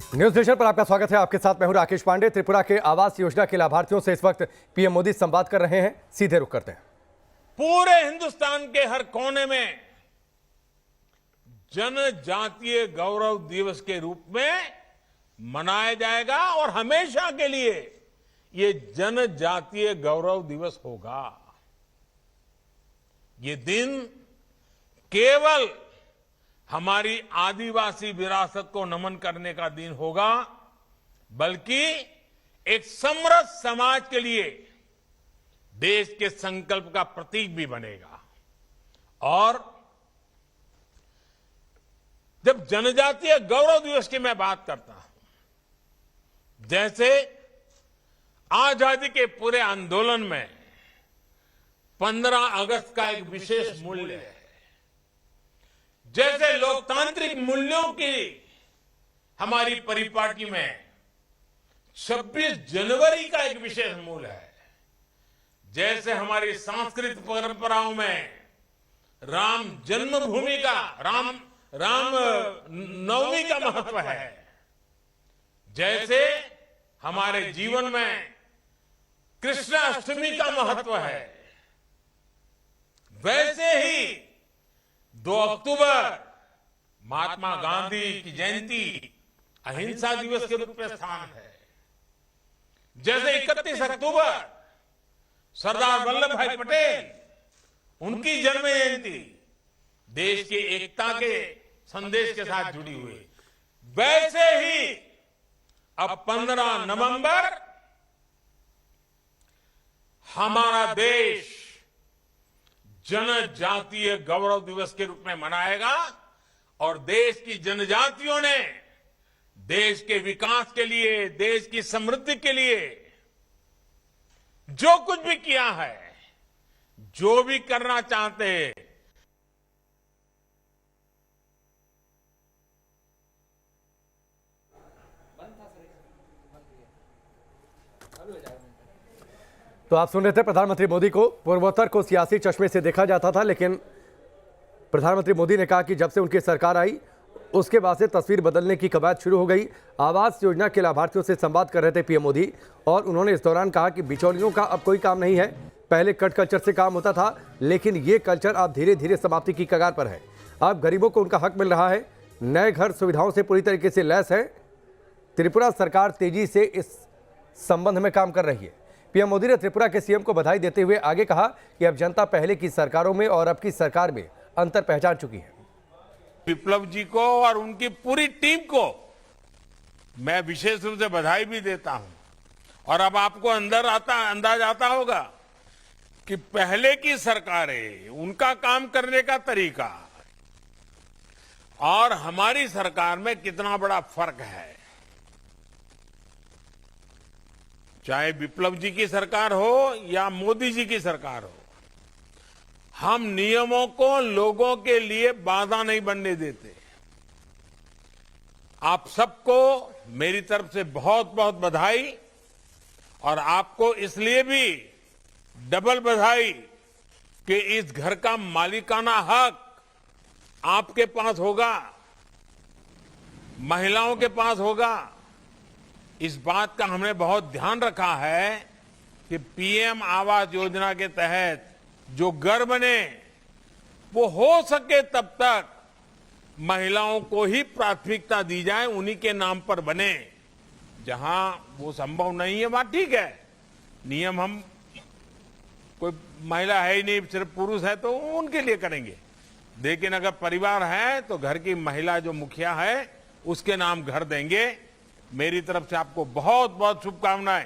News nation पर आपका स्वागत है। आपके साथ मैं हूं राकेश पांडे। त्रिपुरा के आवास योजना के लाभार्थियों से इस वक्त पीएम मोदी संवाद कर रहे हैं। सीधे रुख करते हैं। पूरे हिंदुस्तान के हर कोने में जनजातीय गौरव दिवस के रूप में मनाया जाएगा और हमेशा के लिए ये जनजातीय गौरव दिवस होगा। ये दिन केवल हमारी आदिवासी विरासत को नमन करने का दिन होगा, बल्कि एक समृद्ध समाज के लिए देश के संकल्प का प्रतीक भी बनेगा। और जब जनजातीय गौरव दिवस की मैं बात करता हूं, जैसे आजादी के पूरे आंदोलन में 15 अगस्त का एक विशेष मूल्य है, जैसे लोकतांत्रिक मूल्यों की हमारी परिपाटी में 26 जनवरी का एक विशेष मूल्य है, जैसे हमारी सांस्कृतिक परंपराओं में राम जन्मभूमि का राम नवमी का महत्व है, जैसे हमारे जीवन में कृष्णाष्टमी का महत्व है, वैसे ही 2 अक्टूबर महात्मा गांधी की जयंती अहिंसा दिवस के रूप में स्थान है। जैसे 31 अक्टूबर सरदार वल्लभ भाई पटेल उनकी जन्म जयंती देश की एकता के संदेश के साथ जुड़ी हुई, वैसे ही अब 15 नवंबर हमारा देश जनजातीय गौरव दिवस के रूप में मनाएगा। और देश की जनजातियों ने देश के विकास के लिए, देश की समृद्धि के लिए जो कुछ भी किया है, जो भी करना चाहते हैं, तो आप सुन रहे थे प्रधानमंत्री मोदी को। पूर्वोत्तर को सियासी चश्मे से देखा जाता था, लेकिन प्रधानमंत्री मोदी ने कहा कि जब से उनकी सरकार आई उसके बाद से तस्वीर बदलने की कवायद शुरू हो गई। आवास योजना के लाभार्थियों से संवाद कर रहे थे पीएम मोदी, और उन्होंने इस दौरान कहा कि बिचौलियों का अब कोई काम नहीं है। पहले कट कल्चर से काम होता था, लेकिन ये कल्चर अब धीरे धीरे समाप्ति की कगार पर है। अब गरीबों को उनका हक मिल रहा है। नए घर सुविधाओं से पूरी तरीके से लैस है। त्रिपुरा सरकार तेजी से इस संबंध में काम कर रही है। पीएम मोदी ने त्रिपुरा के सीएम को बधाई देते हुए आगे कहा कि अब जनता पहले की सरकारों में और अब की सरकार में अंतर पहचान चुकी है। विप्लव जी को और उनकी पूरी टीम को मैं विशेष रूप से बधाई भी देता हूं। और अब आपको अंदाज आता होगा कि पहले की सरकारें, उनका काम करने का तरीका और हमारी सरकार में कितना बड़ा फर्क है। चाहे विप्लव जी की सरकार हो या मोदी जी की सरकार हो, हम नियमों को लोगों के लिए बाधा नहीं बनने देते। आप सबको मेरी तरफ से बहुत बहुत बधाई, और आपको इसलिए भी डबल बधाई कि इस घर का मालिकाना हक आपके पास होगा, महिलाओं के पास होगा। इस बात का हमने बहुत ध्यान रखा है कि पीएम आवास योजना के तहत जो घर बने वो हो सके तब तक महिलाओं को ही प्राथमिकता दी जाए, उन्हीं के नाम पर बने। जहां वो संभव नहीं है वहां ठीक है, नियम हम कोई महिला है ही नहीं, सिर्फ पुरुष है तो उनके लिए करेंगे। लेकिन अगर परिवार है तो घर की महिला जो मुखिया है उसके नाम घर देंगे। मेरी तरफ से आपको बहुत बहुत शुभकामनाएं।